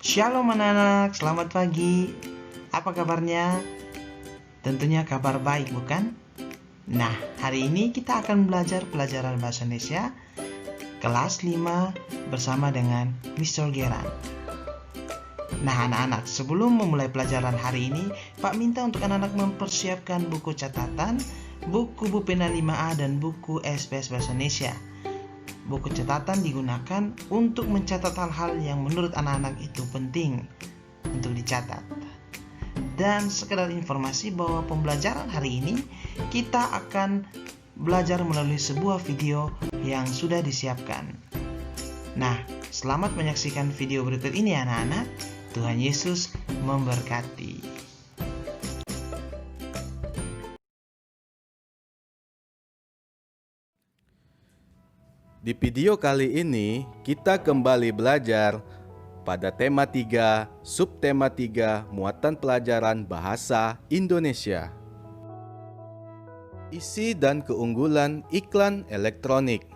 Shalom anak-anak, selamat pagi. Apa kabarnya? Tentunya kabar baik, bukan? Nah, hari ini kita akan belajar pelajaran Bahasa Indonesia kelas 5 bersama dengan Mr. Geran. Nah, anak-anak, sebelum memulai pelajaran hari ini, Pak minta untuk anak-anak mempersiapkan buku catatan, buku pena 5A, dan buku SPS Bahasa Indonesia. Buku catatan digunakan untuk mencatat hal-hal yang menurut anak-anak itu penting untuk dicatat. Dan sekedar informasi bahwa pembelajaran hari ini kita akan belajar melalui sebuah video yang sudah disiapkan. Nah, selamat menyaksikan video berikut ini anak-anak. Tuhan Yesus memberkati. Di video kali ini, kita kembali belajar pada tema 3, subtema 3, muatan pelajaran bahasa Indonesia. Isi dan keunggulan iklan elektronik.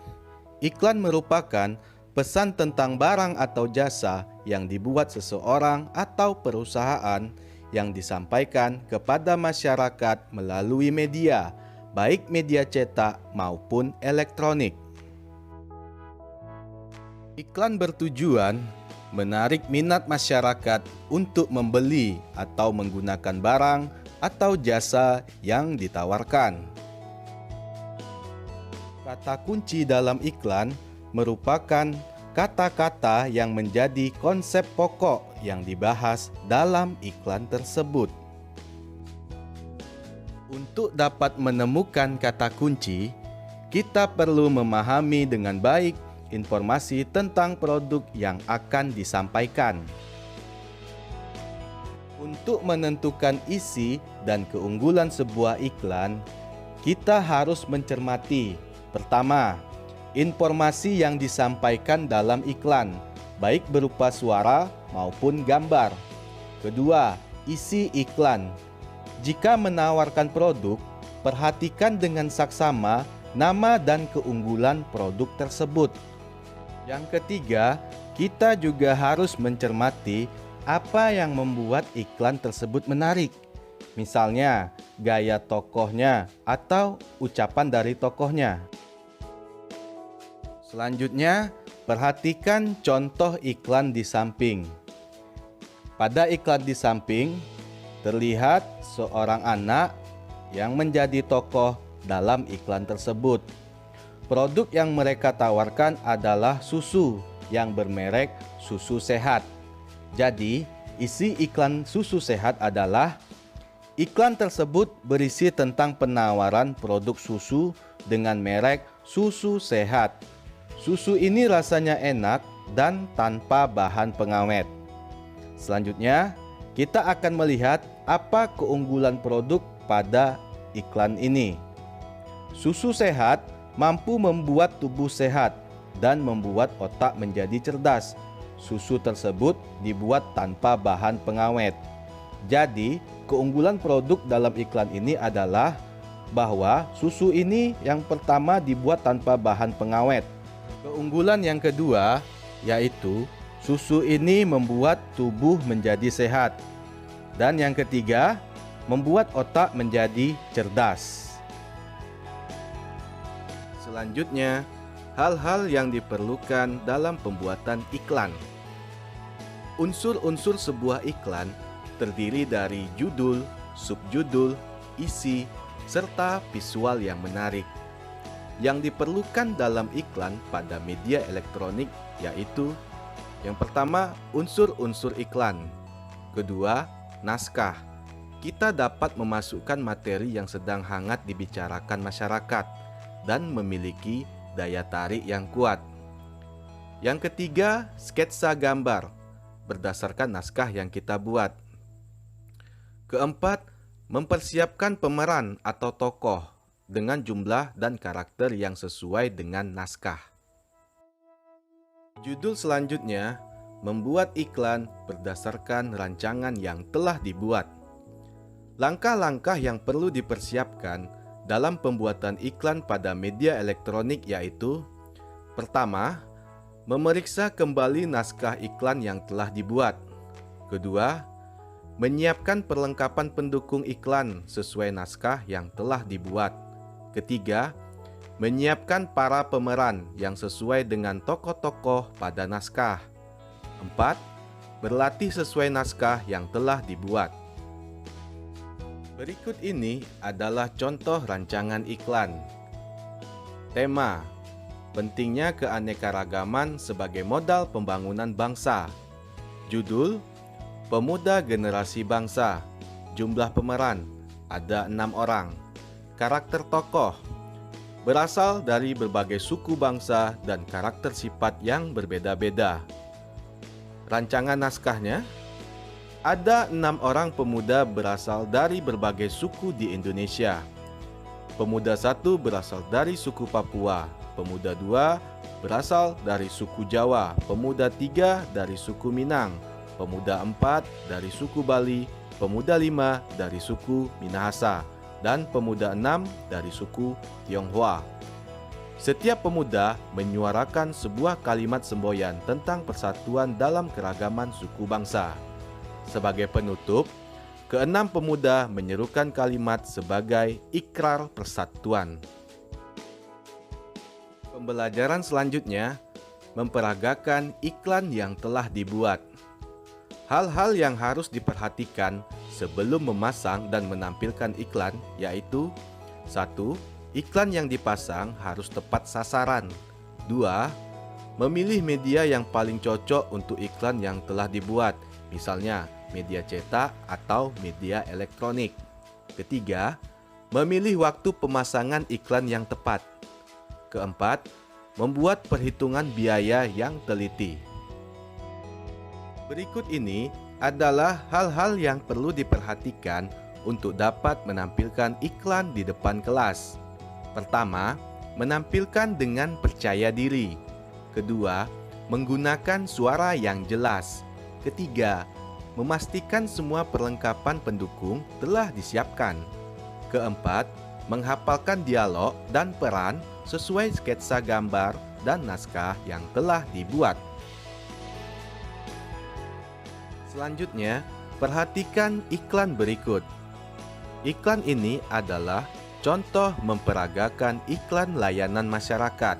Iklan merupakan pesan tentang barang atau jasa yang dibuat seseorang atau perusahaan yang disampaikan kepada masyarakat melalui media, baik media cetak maupun elektronik. Iklan bertujuan menarik minat masyarakat untuk membeli atau menggunakan barang atau jasa yang ditawarkan. Kata kunci dalam iklan merupakan kata-kata yang menjadi konsep pokok yang dibahas dalam iklan tersebut. Untuk dapat menemukan kata kunci, kita perlu memahami dengan baik informasi tentang produk yang akan disampaikan. Untuk menentukan isi dan keunggulan sebuah iklan, kita harus mencermati, pertama, informasi yang disampaikan dalam iklan, baik berupa suara maupun gambar. Kedua, isi iklan. Jika menawarkan produk, perhatikan dengan saksama nama dan keunggulan produk tersebut. Yang ketiga, kita juga harus mencermati apa yang membuat iklan tersebut menarik. Misalnya, gaya tokohnya atau ucapan dari tokohnya. Selanjutnya, perhatikan contoh iklan di samping. Pada iklan di samping, terlihat seorang anak yang menjadi tokoh dalam iklan tersebut. Produk yang mereka tawarkan adalah susu yang bermerek Susu Sehat. Jadi, isi iklan Susu Sehat adalah iklan tersebut berisi tentang penawaran produk susu dengan merek Susu Sehat. Susu ini rasanya enak dan tanpa bahan pengawet. Selanjutnya, kita akan melihat apa keunggulan produk pada iklan ini. Susu Sehat mampu membuat tubuh sehat dan membuat otak menjadi cerdas. Susu tersebut dibuat tanpa bahan pengawet. Jadi, keunggulan produk dalam iklan ini adalah bahwa susu ini yang pertama dibuat tanpa bahan pengawet. Keunggulan yang kedua yaitu susu ini membuat tubuh menjadi sehat. Dan yang ketiga, membuat otak menjadi cerdas. Selanjutnya, hal-hal yang diperlukan dalam pembuatan iklan. Unsur-unsur sebuah iklan terdiri dari judul, subjudul, isi, serta visual yang menarik. Yang diperlukan dalam iklan pada media elektronik yaitu: yang pertama, unsur-unsur iklan. Kedua, naskah. Kita dapat memasukkan materi yang sedang hangat dibicarakan masyarakat dan memiliki daya tarik yang kuat. Yang ketiga, sketsa gambar berdasarkan naskah yang kita buat. Keempat, mempersiapkan pemeran atau tokoh dengan jumlah dan karakter yang sesuai dengan naskah. Judul selanjutnya, membuat iklan berdasarkan rancangan yang telah dibuat. Langkah-langkah yang perlu dipersiapkan dalam pembuatan iklan pada media elektronik yaitu: pertama, memeriksa kembali naskah iklan yang telah dibuat. Kedua, menyiapkan perlengkapan pendukung iklan sesuai naskah yang telah dibuat. Ketiga, menyiapkan para pemeran yang sesuai dengan tokoh-tokoh pada naskah. 4. Berlatih sesuai naskah yang telah dibuat. Berikut ini adalah contoh rancangan iklan. Tema: pentingnya keanekaragaman sebagai modal pembangunan bangsa. Judul: Pemuda Generasi Bangsa. Jumlah pemeran ada 6 orang. Karakter tokoh berasal dari berbagai suku bangsa dan karakter sifat yang berbeda-beda. Rancangan naskahnya, ada 6 orang pemuda berasal dari berbagai suku di Indonesia. Pemuda 1 berasal dari suku Papua, pemuda 2 berasal dari suku Jawa, pemuda 3 dari suku Minang, pemuda 4 dari suku Bali, pemuda 5 dari suku Minahasa, dan pemuda 6 dari suku Tionghoa. Setiap pemuda menyuarakan sebuah kalimat semboyan tentang persatuan dalam keragaman suku bangsa. Sebagai penutup, keenam pemuda menyerukan kalimat sebagai ikrar persatuan. Pembelajaran selanjutnya memperagakan iklan yang telah dibuat. Hal-hal yang harus diperhatikan sebelum memasang dan menampilkan iklan yaitu: 1. Iklan yang dipasang harus tepat sasaran. 2. Memilih media yang paling cocok untuk iklan yang telah dibuat, misalnya media cetak atau media elektronik. 3. Memilih waktu pemasangan iklan yang tepat. 4. Membuat perhitungan biaya yang teliti. Berikut ini adalah hal-hal yang perlu diperhatikan untuk dapat menampilkan iklan di depan kelas. Pertama, menampilkan dengan percaya diri. Kedua, menggunakan suara yang jelas. Ketiga, memastikan semua perlengkapan pendukung telah disiapkan. Keempat, menghafalkan dialog dan peran sesuai sketsa gambar dan naskah yang telah dibuat. Selanjutnya, perhatikan iklan berikut. Iklan ini adalah contoh memperagakan iklan layanan masyarakat.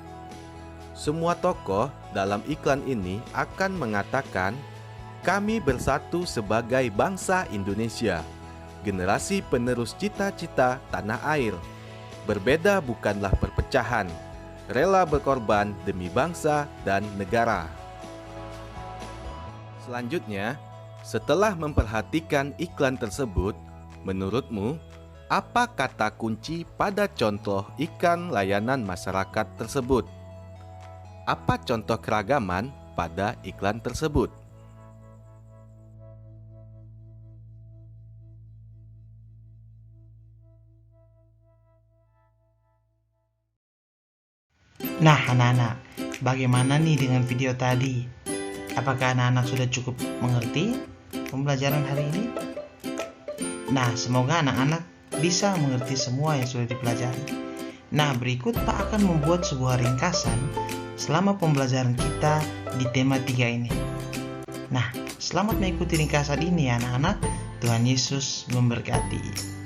Semua tokoh dalam iklan ini akan mengatakan, "Kami bersatu sebagai bangsa Indonesia, generasi penerus cita-cita tanah air. Berbeda bukanlah perpecahan, rela berkorban demi bangsa dan negara." Selanjutnya, setelah memperhatikan iklan tersebut, menurutmu, apa kata kunci pada contoh iklan layanan masyarakat tersebut? Apa contoh keragaman pada iklan tersebut? Nah, anak-anak, bagaimana nih dengan video tadi? Apakah anak-anak sudah cukup mengerti pembelajaran hari ini? Nah, semoga anak-anak bisa mengerti semua yang sudah dipelajari. Nah, berikut Pak akan membuat sebuah ringkasan selama pembelajaran kita di tema 3 ini. Nah, selamat mengikuti ringkasan ini ya anak-anak. Tuhan Yesus memberkati.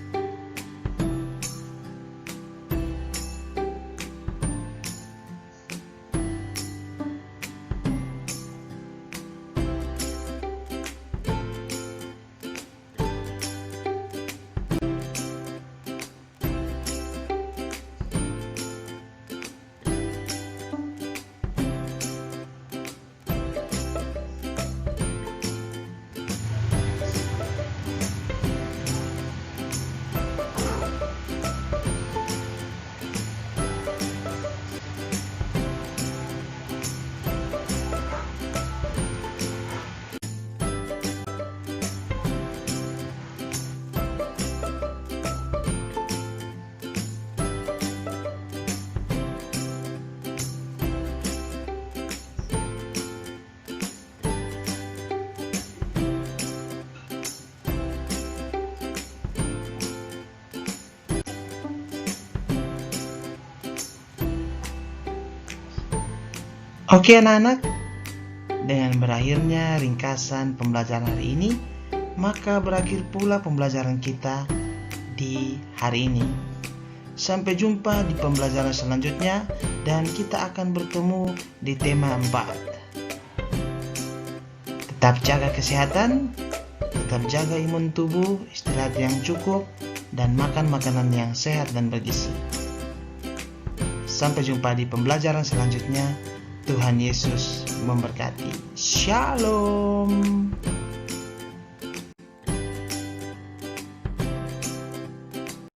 Oke anak-anak, Dengan berakhirnya ringkasan pembelajaran hari ini, maka berakhir pula pembelajaran kita di hari ini. Sampai jumpa di pembelajaran selanjutnya dan kita akan bertemu di tema 4. Tetap jaga kesehatan, tetap jaga imun tubuh, istirahat yang cukup, dan makan makanan yang sehat dan bergizi. Sampai jumpa di pembelajaran selanjutnya. Tuhan Yesus memberkati. Shalom.